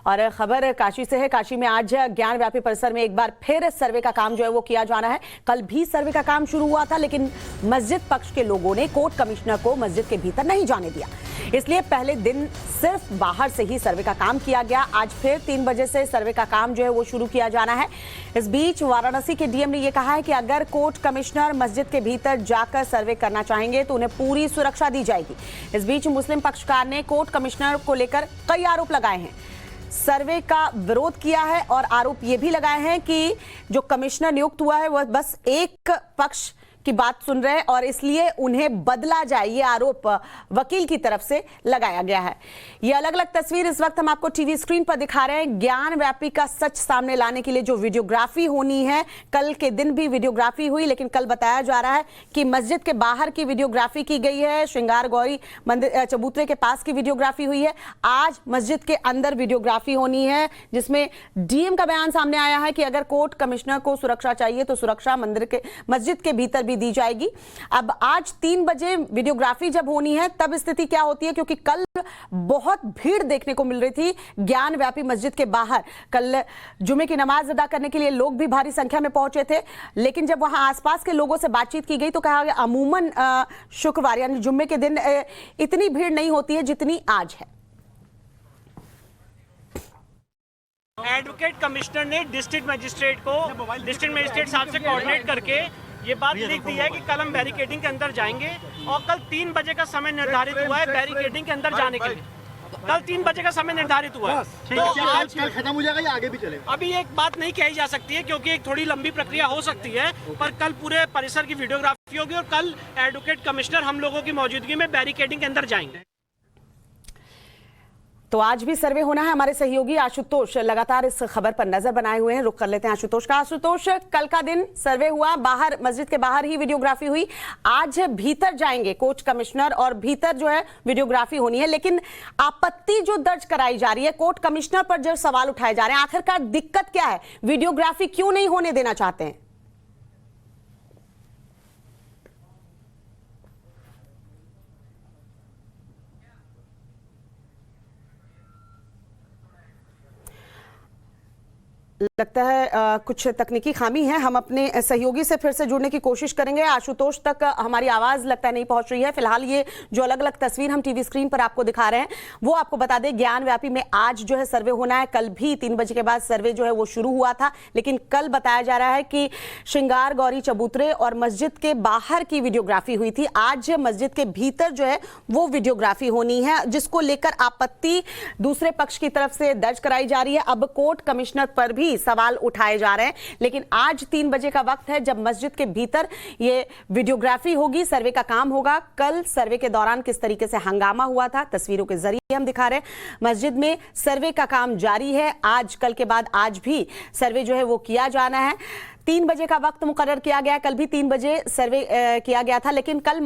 और खबर काशी से है। काशी में आज ज्ञान व्यापी परिसर में एक बार फिर सर्वे का काम जो है वो किया जाना है। कल भी सर्वे का काम शुरू हुआ था, लेकिन मस्जिद पक्ष के लोगों ने कोर्ट कमिश्नर को मस्जिद के भीतर नहीं जाने दिया, इसलिए पहले दिन सिर्फ बाहर से ही सर्वे का काम किया गया। आज फिर 3 बजे से सर्वे का काम जो है वो शुरू किया जाना है। इस बीच वाराणसी के डीएम ने यह कहा है कि अगर कोर्ट कमिश्नर मस्जिद के भीतर जाकर सर्वे करना चाहेंगे तो उन्हें पूरी सुरक्षा दी जाएगी। इस बीच मुस्लिम पक्षकार ने कोर्ट कमिश्नर को लेकर कई आरोप लगाए हैं, सर्वे का विरोध किया है और आरोप ये भी लगाए हैं कि जो कमिश्नर नियुक्त हुआ है वह बस एक पक्ष की बात सुन रहे हैं और इसलिए उन्हें बदला जाए, ये आरोप वकील की तरफ से लगाया गया है। ये अलग अलग तस्वीर इस वक्त हम आपको टीवी स्क्रीन पर दिखा रहे हैं। ज्ञान व्यापी का सच सामने लाने के लिए जो वीडियोग्राफी होनी है, कल के दिन भी वीडियोग्राफी हुई, लेकिन कल बताया जा रहा है कि मस्जिद के बाहर की वीडियोग्राफी की गई है, श्रृंगार गौरी मंदिर चबूतरे के पास की वीडियोग्राफी हुई है। आज मस्जिद के अंदर वीडियोग्राफी होनी है, जिसमें डीएम का बयान सामने आया है कि अगर कोर्ट कमिश्नर को सुरक्षा चाहिए तो सुरक्षा मस्जिद के भीतर भी दी जाएगी। अब आज 3 बजे वीडियोग्राफी जब होनी है तब स्थिति क्या होती है, क्योंकि कल बहुत भीड़ देखने को मिल रही थी ज्ञान व्यापी मस्जिद के बाहर। कल जुमे की नमाज अदा करने के लिए लोग भी भारी संख्या में पहुंचे थे, लेकिन जब वहां आसपास के लोगों से बातचीत की गई तो कहा गया अमूमन शुक्रवार यानी जुम्मे के दिन इतनी भीड़ नहीं होती है जितनी आज है। एडवोकेट कमिश्नर ने डिस्ट्रिक्ट मजिस्ट्रेट साहब से कोऑर्डिनेट करके ये बात लिख दी है कि कल हम बैरिकेडिंग के अंदर जाएंगे और कल 3 बजे का समय निर्धारित हुआ है बैरिकेडिंग के अंदर जाने के लिए। कल 3 बजे का समय निर्धारित हुआ है, तो आज कल खत्म हो जाएगा या आगे भी चलेगा? अभी एक बात नहीं कही जा सकती है क्योंकि एक थोड़ी लंबी प्रक्रिया हो सकती है, पर कल पूरे परिसर की वीडियोग्राफी होगी और कल एडवोकेट कमिश्नर हम लोगों की मौजूदगी में बैरिकेडिंग के अंदर जाएंगे। तो आज भी सर्वे होना है। हमारे सहयोगी आशुतोष लगातार इस खबर पर नजर बनाए हुए हैं, रुक कर लेते हैं आशुतोष का। आशुतोष, कल का दिन सर्वे हुआ, बाहर मस्जिद के बाहर ही वीडियोग्राफी हुई, आज भीतर जाएंगे कोर्ट कमिश्नर और भीतर जो है वीडियोग्राफी होनी है, लेकिन आपत्ति जो दर्ज कराई जा रही है कोर्ट कमिश्नर पर, जो सवाल उठाए जा रहे हैं, आखिरकार दिक्कत क्या है? वीडियोग्राफी क्यों नहीं होने देना चाहते हैं? लगता है कुछ तकनीकी खामी है। हम अपने सहयोगी से फिर से जुड़ने की कोशिश करेंगे। आशुतोष तक हमारी आवाज लगता है नहीं पहुंच रही है। फिलहाल ये जो अलग अलग तस्वीर हम टीवी स्क्रीन पर आपको दिखा रहे हैं वो आपको बता दें, ज्ञान व्यापी में आज जो है सर्वे होना है। कल भी 3 बजे के बाद सर्वे जो है वो शुरू हुआ था, लेकिन कल बताया जा रहा है कि श्रृंगार गौरी चबूतरे और मस्जिद के बाहर की वीडियोग्राफी हुई थी। आज मस्जिद के भीतर जो है वो वीडियोग्राफी होनी है, जिसको लेकर आपत्ति दूसरे पक्ष की तरफ से दर्ज कराई जा रही है। अब कोर्ट कमिश्नर पर भी सवाल उठाए जा रहे हैं, लेकिन आज 3 बजे का वक्त है जब मस्जिद के भीतर ये वीडियोग्राफी होगी, सर्वे का काम होगा। कल सर्वे के दौरान किस तरीके से हंगामा हुआ था तस्वीरों के जरिए हम दिखा रहे हैं। मस्जिद में सर्वे का काम जारी है, आज कल के बाद आज भी सर्वे जो है वो किया जाना है। 3 बजे का वक्त मुकर्रर किया गया, कल भी 3 बजे सर्वे किया गया था, लेकिन कल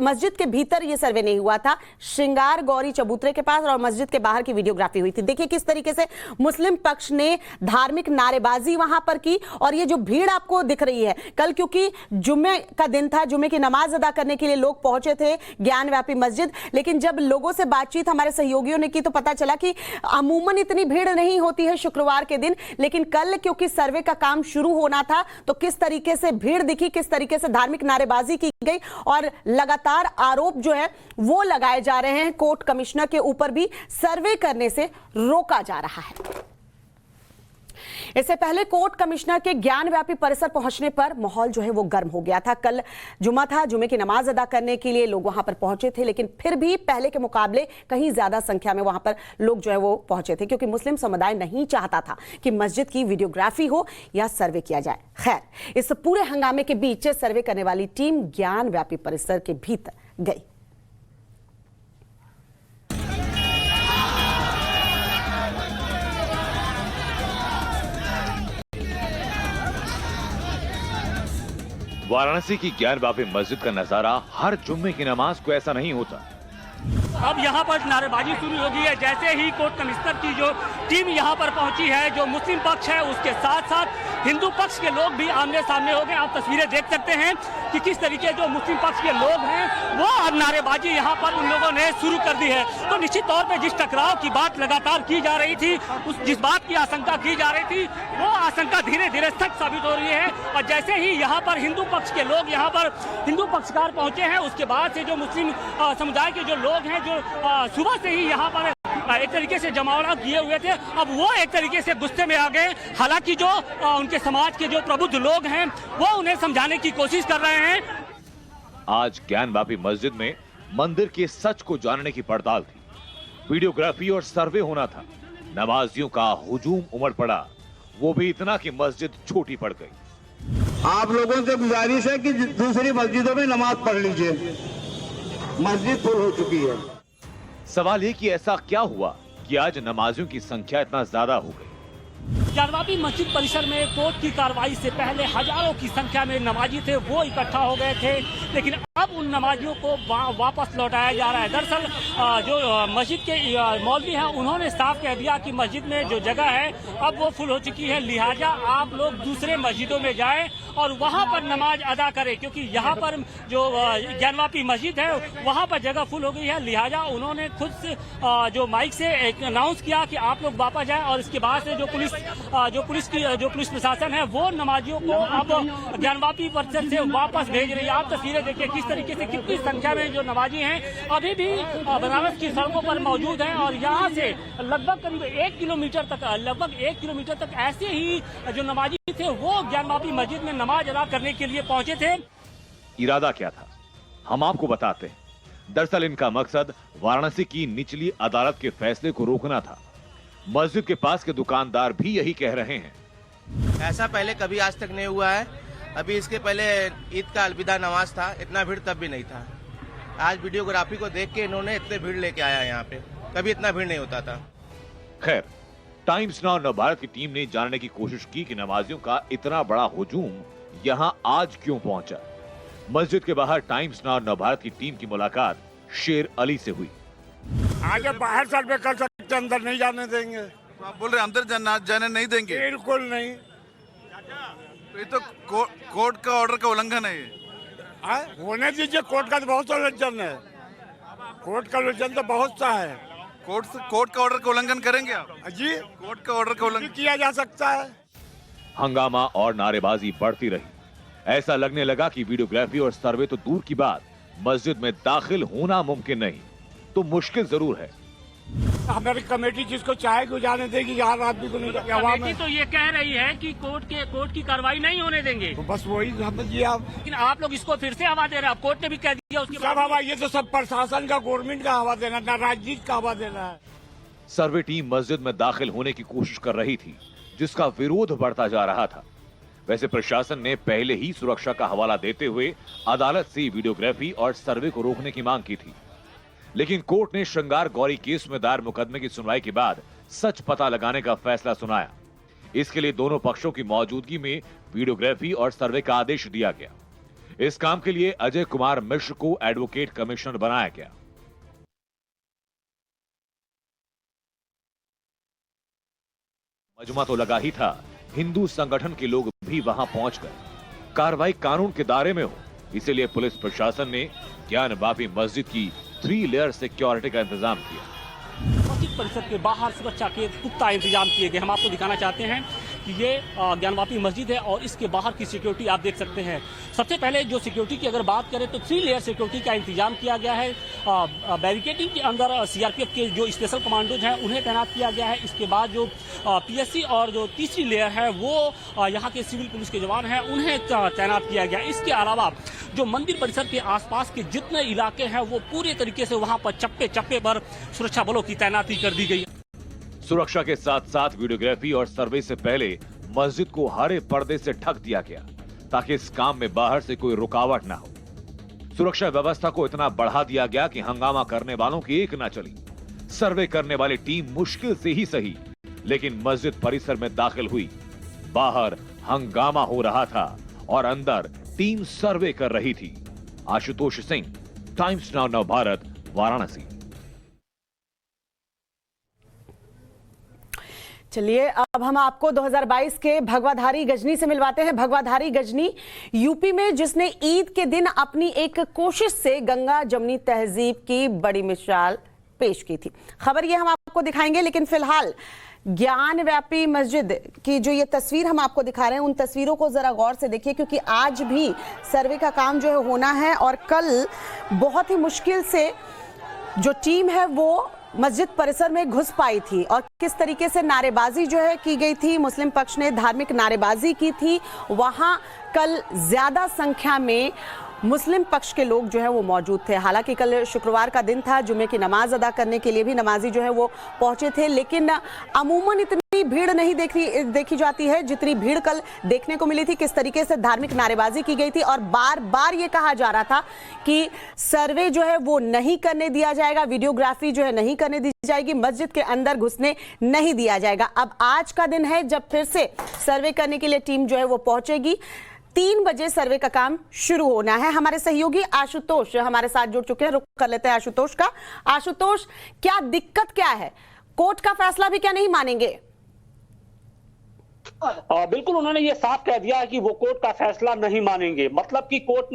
मस्जिद के भीतर ये सर्वे नहीं हुआ था। श्रृंगार गौरी चबूतरे के पास और मस्जिद के बाहर की वीडियोग्राफी हुई थी। देखिए किस तरीके से मुस्लिम पक्ष ने धार्मिक नारेबाजी वहां पर की और ये जो भीड़ आपको दिख रही है, कल क्योंकि जुम्मे का दिन था, जुम्मे की नमाज अदा करने के लिए लोग पहुंचे थे ज्ञान व्यापी मस्जिद, लेकिन जब लोगों से बातचीत हमारे सहयोगियों ने की तो पता चला कि अमूमन इतनी भीड़ नहीं होती है शुक्रवार के दिन, लेकिन कल क्योंकि सर्वे का काम शुरू होना था तो किस तरीके से भीड़ दिखी, किस तरीके से धार्मिक नारेबाजी की गई और लगातार आरोप जो है वो लगाए जा रहे हैं। कोर्ट कमिश्नर के ऊपर भी सर्वे करने से रोका जा रहा है। इससे पहले कोर्ट कमिश्नर के ज्ञान व्यापी परिसर पहुंचने पर माहौल जो है वो गर्म हो गया था। कल जुमा था, जुमे की नमाज अदा करने के लिए लोग वहां पर पहुंचे थे, लेकिन फिर भी पहले के मुकाबले कहीं ज्यादा संख्या में वहां पर लोग जो है वो पहुंचे थे, क्योंकि मुस्लिम समुदाय नहीं चाहता था कि मस्जिद की वीडियोग्राफी हो या सर्वे किया जाए। खैर, इस पूरे हंगामे के बीच सर्वे करने वाली टीम ज्ञान व्यापी परिसर के भीतर गई। वाराणसी की ज्ञान व्यापी मस्जिद का नजारा हर जुम्मे की नमाज को ऐसा नहीं होता। अब यहाँ पर नारेबाजी शुरू हो गई है। जैसे ही कोर्ट कमिश्नर की जो टीम यहाँ पर पहुंची है, जो मुस्लिम पक्ष है उसके साथ साथ हिंदू पक्ष के लोग भी आमने सामने हो गए। आप तस्वीरें देख सकते हैं कि किस तरीके जो मुस्लिम पक्ष के लोग हैं वो नारेबाजी यहाँ पर उन लोगों ने शुरू कर दी है। तो निश्चित तौर पे जिस टकराव की बात लगातार की जा रही थी, जिस बात की आशंका की जा रही थी, वो आशंका धीरे धीरे सच साबित हो रही है। और जैसे ही यहाँ पर हिंदू पक्ष के लोग यहाँ पर हिंदू पक्षकार पहुंचे हैं, उसके बाद से जो मुस्लिम समुदाय के जो लोग हैं, जो सुबह से ही यहाँ पर एक तरीके से जमावड़ा किए हुए थे, अब वो एक तरीके से गुस्से में आ गए। हालांकि जो उनके समाज के जो प्रबुद्ध लोग हैं वो उन्हें समझाने की कोशिश कर रहे हैं। आज ज्ञानवापी मस्जिद में मंदिर के सच को जानने की पड़ताल थी, वीडियोग्राफी और सर्वे होना था। नमाजियों का हुजूम उमड़ पड़ा, वो भी इतना कि मस्जिद छोटी पड़ गई। आप लोगों से गुजारिश है कि दूसरी मस्जिदों में नमाज पढ़ लीजिए, मस्जिद फुल हो चुकी है। सवाल ये कि ऐसा क्या हुआ कि आज नमाजियों की संख्या इतना ज्यादा हो गई। ज्ञानवापी मस्जिद परिसर में कोर्ट की कार्रवाई से पहले हजारों की संख्या में नमाजी थे, वो इकट्ठा हो गए थे, लेकिन अब उन नमाजियों को वापस लौटाया जा रहा है। दरअसल जो मस्जिद के मौलवी हैं, उन्होंने साफ कह दिया कि मस्जिद में जो जगह है अब वो फुल हो चुकी है, लिहाजा आप लोग दूसरे मस्जिदों में जाएं और वहां पर नमाज अदा करें, क्योंकि यहाँ पर जो ज्ञानवापी मस्जिद है वहां पर जगह फुल हो गई है। लिहाजा उन्होंने खुद से जो माइक से एक अनाउंस किया कि आप लोग वापस जाएं, और इसके बाद से जो पुलिस प्रशासन है वो नमाजियों को अब ज्ञानवापी परिसर से वापस भेज रही है। आप तस्वीरें देखिए किस तरीके से, कितनी संख्या में जो नमाजी हैं अभी भी बनारस की सड़कों पर मौजूद हैं, और यहाँ से लगभग करीब 1 किलोमीटर तक ऐसे ही जो नमाजी थे वो ज्ञानवापी मस्जिद में नमाज अदा करने के लिए पहुंचे थे। इरादा क्या था, हम आपको बताते हैं। दरअसल इनका मकसद वाराणसी की निचली अदालत के फैसले को रोकना था। मस्जिद के पास के दुकानदार भी यही कह रहे हैं। ऐसा पहले कभी आज तक नहीं हुआ है। अभी इसके पहले ईद का अलविदा नमाज था, इतना भीड़ तब भी नहीं था। आज वीडियोग्राफी को देख के इन्होंने इतने भीड़ लेके आया यहाँ पे, कभी इतना भीड़ नहीं होता था। खैर, टाइम्स नाउ नवभारत की टीम ने जानने की कोशिश की कि नमाजियों का इतना बड़ा हुजूम यहाँ आज क्यों पहुंचा। मस्जिद के बाहर टाइम्स नाउ नवभारत की टीम की मुलाकात शेर अली से हुई। आगे बाहर सर्वे कर सकते, अंदर नहीं जाने देंगे। तो आप बोल रहे अंदर जाने नहीं देंगे? बिल्कुल नहीं। तो ये तो कोर्ट का ऑर्डर का उल्लंघन है ये। होने दीजिए, कोर्ट का तो बहुत सा उल्लंघन है, कोर्ट का उल्लंघन तो बहुत सा है। कोर्ट का ऑर्डर का उल्लंघन करेंगे आप? जी, कोर्ट का ऑर्डर का उल्लंघन किया जा सकता है। हंगामा और नारेबाजी बढ़ती रही। ऐसा लगने लगा कि वीडियोग्राफी और सर्वे तो दूर की बात, मस्जिद में दाखिल होना मुमकिन नहीं तो मुश्किल जरूर है। हमारी कमेटी जिसको चाहे जाने देगी, यहाँ आदमी को नहीं। कमेटी तो ये कह रही है कि कोर्ट की कार्रवाई नहीं होने देंगे, तो बस वही समझिए आप। लेकिन आप लोग इसको फिर से हवा दे रहे हैं। कोर्ट ने भी कह दिया उसके सब हवा, ये तो सब प्रशासन का, गवर्नमेंट का हवा देना, ना राजनीति का हवा देना है। सर्वे टीम मस्जिद में दाखिल होने की कोशिश कर रही थी, जिसका विरोध बढ़ता जा रहा था। वैसे प्रशासन ने पहले ही सुरक्षा का हवाला देते हुए अदालत से वीडियोग्राफी और सर्वे को रोकने की मांग की थी, लेकिन कोर्ट ने श्रृंगार गौरी केस में दायर मुकदमे की सुनवाई के बाद सच पता लगाने का फैसला सुनाया। इसके लिए दोनों पक्षों की मौजूदगी में वीडियोग्राफी और सर्वे का आदेश दिया गया। इस काम के लिए अजय कुमार मिश्र को एडवोकेट कमिश्नर बनाया गया। मजमा तो लगा ही था, हिंदू संगठन के लोग भी वहां पहुंच गए। कार्रवाई कानून के दायरे में हो, इसीलिए पुलिस प्रशासन ने ज्ञानवापी मस्जिद की 3 लेयर सिक्योरिटी का इंतजाम किया। मस्जिद परिसर के बाहर सुरक्षा के पुख्ता इंतजाम किए गए। हम आपको दिखाना चाहते हैं कि ये ज्ञानवापी मस्जिद है और इसके बाहर की सिक्योरिटी आप देख सकते हैं। सबसे पहले जो सिक्योरिटी की अगर बात करें तो 3 लेयर सिक्योरिटी का इंतजाम किया गया है। बैरिकेडिंग के अंदर सीआरपीएफ के जो स्पेशल कमांडोज हैं उन्हें तैनात किया गया है। इसके बाद जो पीएससी और जो तीसरी लेयर है वो यहाँ के सिविल पुलिस के जवान हैं उन्हें तैनात किया गया। इसके अलावा जो मंदिर परिसर के आसपास के जितने इलाके हैं वो पूरे तरीके से वहाँ पर चप्पे चप्पे पर सुरक्षा बलों की तैनाती कर दी गई। सुरक्षा के साथ साथ वीडियोग्राफी और सर्वे से पहले मस्जिद को हरे पर्दे से ढक दिया गया ताकि इस काम में बाहर से कोई रुकावट ना हो। सुरक्षा व्यवस्था को इतना बढ़ा दिया गया कि हंगामा करने वालों की एक ना चली। सर्वे करने वाली टीम मुश्किल से ही सही, लेकिन मस्जिद परिसर में दाखिल हुई। बाहर हंगामा हो रहा था और अंदर टीम सर्वे कर रही थी। Ashutosh Singh, times now Navbharat, Varanasi. चलिए अब हम आपको 2022 के भगवाधारी गजनी से मिलवाते हैं। भगवाधारी गजनी यूपी में जिसने ईद के दिन अपनी एक कोशिश से गंगा जमुनी तहजीब की बड़ी मिसाल पेश की थी। खबर ये हम आपको दिखाएंगे, लेकिन फिलहाल ज्ञान व्यापी मस्जिद की जो ये तस्वीर हम आपको दिखा रहे हैं, उन तस्वीरों को जरा गौर से देखिए, क्योंकि आज भी सर्वे का काम जो है होना है और कल बहुत ही मुश्किल से जो टीम है वो मस्जिद परिसर में घुस पाई थी और किस तरीके से नारेबाजी जो है की गई थी। मुस्लिम पक्ष ने धार्मिक नारेबाजी की थी। वहां कल ज्यादा संख्या में मुस्लिम पक्ष के लोग जो है वो मौजूद थे। हालांकि कल शुक्रवार का दिन था, जुमे की नमाज अदा करने के लिए भी नमाजी जो है वो पहुंचे थे, लेकिन अमूमन इतनी भीड़ नहीं देखी जाती है जितनी भीड़ कल देखने को मिली थी। किस तरीके से धार्मिक नारेबाजी की गई थी और बार बार ये कहा जा रहा था कि सर्वे जो है वो नहीं करने दिया जाएगा, वीडियोग्राफी जो है नहीं करने दी जाएगी, मस्जिद के अंदर घुसने नहीं दिया जाएगा। अब आज का दिन है जब फिर से सर्वे करने के लिए टीम जो है वो पहुंचेगी। 3 बजे सर्वे का काम शुरू होना है। हमारे सहयोगी आशुतोष हमारे साथ जुड़ चुके हैं, रुक कर लेते हैं आशुतोष का। आशुतोष, क्या दिक्कत क्या है? कोर्ट का फैसला भी क्या नहीं मानेंगे? बिल्कुल, उन्होंने ये साफ कह दिया है कि वो कोर्ट का फैसला नहीं मानेंगे। मतलब कि कोर्ट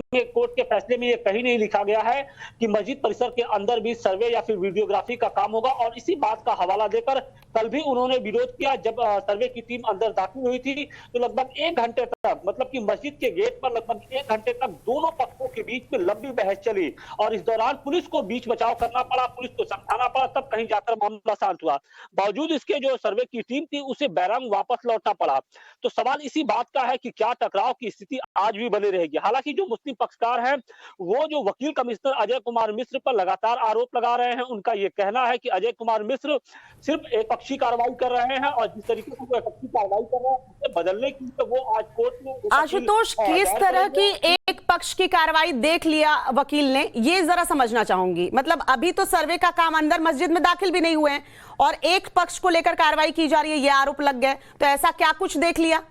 के फैसले में ये कहीं नहीं लिखा गया है कि मस्जिद परिसर के अंदर भी सर्वे या फिर वीडियोग्राफी का काम होगा। और इसी बात का हवाला देकर कल भी उन्होंने विरोध किया। जब सर्वे की टीम अंदर दाखिल हुई थी तो लगभग 1 घंटे तक, मतलब कि मस्जिद के गेट पर लगभग 1 घंटे तक दोनों पक्षों के बीच में लंबी बहस चली और इस दौरान पुलिस को बीच बचाव करना पड़ा, पुलिस को समझाना पड़ा, तब कहीं जाकर मामला शांत हुआ। बावजूद इसके जो सर्वे की टीम थी उसे बैरंग वापस लौटना पड़ा। तो सवाल इसी बात का है कि क्या टकराव की स्थिति आज भी बनी रहेगी। हालांकि जो मुस्लिम पक्षकार हैं वो जो वकील कमिश्नर अजय कुमार मिश्र पर लगातार आरोप लगा रहे हैं, उनका ये कहना है कि अजय कुमार मिश्र सिर्फ एकपक्षीय कार्रवाई कर रहे हैं और जिस तरीके से वो एकपक्षीय कार्रवाई कर रहे हैं उसे बदलने की तो वो आज कोर्ट में। आशुतोष, किस तरह की एक पक्ष की कार्रवाई देख लिया वकील ने, ये जरा समझना चाहूंगी। मतलब अभी तो सर्वे का काम अंदर मस्जिद में दाखिल भी नहीं हुए हैं और एक पक्ष को लेकर कार्रवाई की जा रही है, ये आरोप लग गए, तो ऐसा क्या कुछ देख लिया?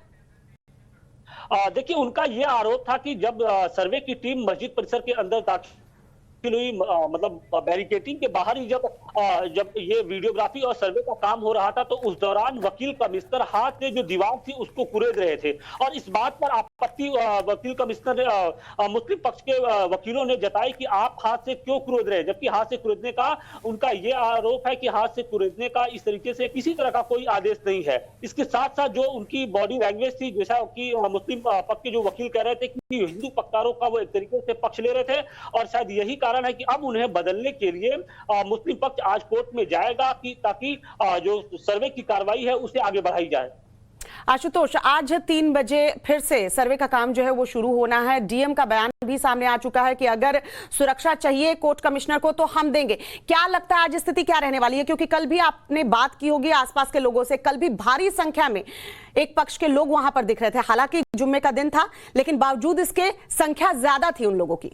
देखिए, उनका यह आरोप था कि जब सर्वे की टीम मस्जिद परिसर के अंदर दाखिल हुई, मतलब बैरिकेडिंग के बाहर ही जब ये वीडियोग्राफी और सर्वे का काम हो रहा था तो उस दौरान वकील कमिश्नर हाथ से जो दीवार थी उसको कुरेद रहे थे और इस बात पर आपत्ति वकील कमिश्नर मुस्लिम पक्ष के वकीलों ने जताई कि आप हाथ से क्यों कुरेद रहे, जबकि हाथ से कुरेदने का उनका ये आरोप है कि हाथ से कुरेदने का इस तरीके से किसी तरह का कोई आदेश नहीं है। इसके साथ साथ जो उनकी बॉडी लैंग्वेज थी, जैसा कि मुस्लिम पक्ष के जो वकील कह रहे थे कि हिंदू पक्षकारों का वो एक तरीके से पक्ष ले रहे थे और शायद यही कारण है कि अब उन्हें बदलने के लिए मुस्लिम पक्ष आज कोर्ट में जाएगा कि ताकि जो सर्वे की कार्रवाई है उसे आगे बढ़ाई जाए। आशुतोष, आज 3 बजे फिर से सर्वे का काम जो है वो शुरू होना है। डीएम का बयान भी सामने आ चुका है कि अगर सुरक्षा चाहिए कोर्ट कमिश्नर को तो हम देंगे। क्या लगता है आज स्थिति क्या रहने वाली है? क्योंकि कल भी आपने बात की होगी आसपास के लोगों से, कल भी भारी संख्या में एक पक्ष के लोग वहां पर दिख रहे थे। हालांकि जुम्मे का दिन था, लेकिन बावजूद इसके संख्या ज्यादा थी उन लोगों की।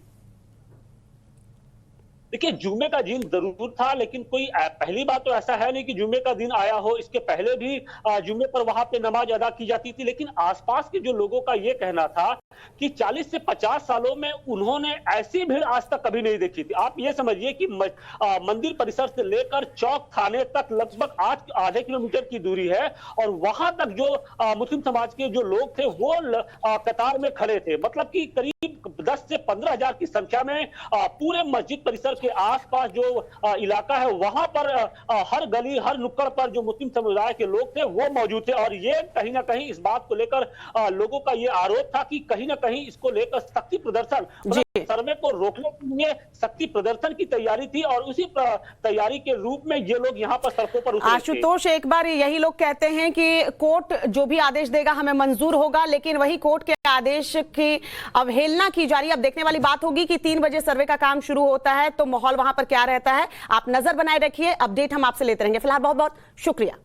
देखिए, जुम्मे का दिन जरूर था, लेकिन कोई पहली बात तो ऐसा है नहीं कि जुम्मे का दिन आया हो। इसके पहले भी जुम्मे पर वहां पे नमाज अदा की जाती थी, लेकिन आसपास के जो लोगों का ये कहना था कि 40 से 50 सालों में उन्होंने ऐसी भीड़ आज तक कभी नहीं देखी थी। आप ये समझिए कि मंदिर परिसर से लेकर चौक थाने तक लगभग आधे किलोमीटर की दूरी है और वहां तक जो मुस्लिम समाज के जो लोग थे वो कतार में खड़े थे। मतलब कि करीब 10 से 15 हजार की संख्या में पूरे मस्जिद परिसर के आसपास जो इलाका है वहां पर हर गली हर नुक्कड़ पर जो मुस्लिम समुदाय के लोग थे वो मौजूद थे और ये कहीं ना कहीं इस बात को लेकर लोगों का ये आरोप था कि कहीं ना कहीं इसको लेकर शक्ति प्रदर्शन, सर्वे को रोकने के लिए शक्ति प्रदर्शन की तैयारी थी और उसी तैयारी के रूप में ये लोग यहाँ पर सड़कों पर उतरे थे। आशुतोष, एक बार यही लोग कहते हैं कि कोर्ट जो भी आदेश देगा हमें मंजूर होगा, लेकिन वही कोर्ट के आदेश की अवहेलना की जा रही है। अब देखने वाली बात होगी कि 3 बजे सर्वे का काम शुरू होता है तो माहौल वहां पर क्या रहता है। आप नजर बनाए रखिए, अपडेट हम आपसे लेते रहेंगे। फिलहाल बहुत बहुत शुक्रिया।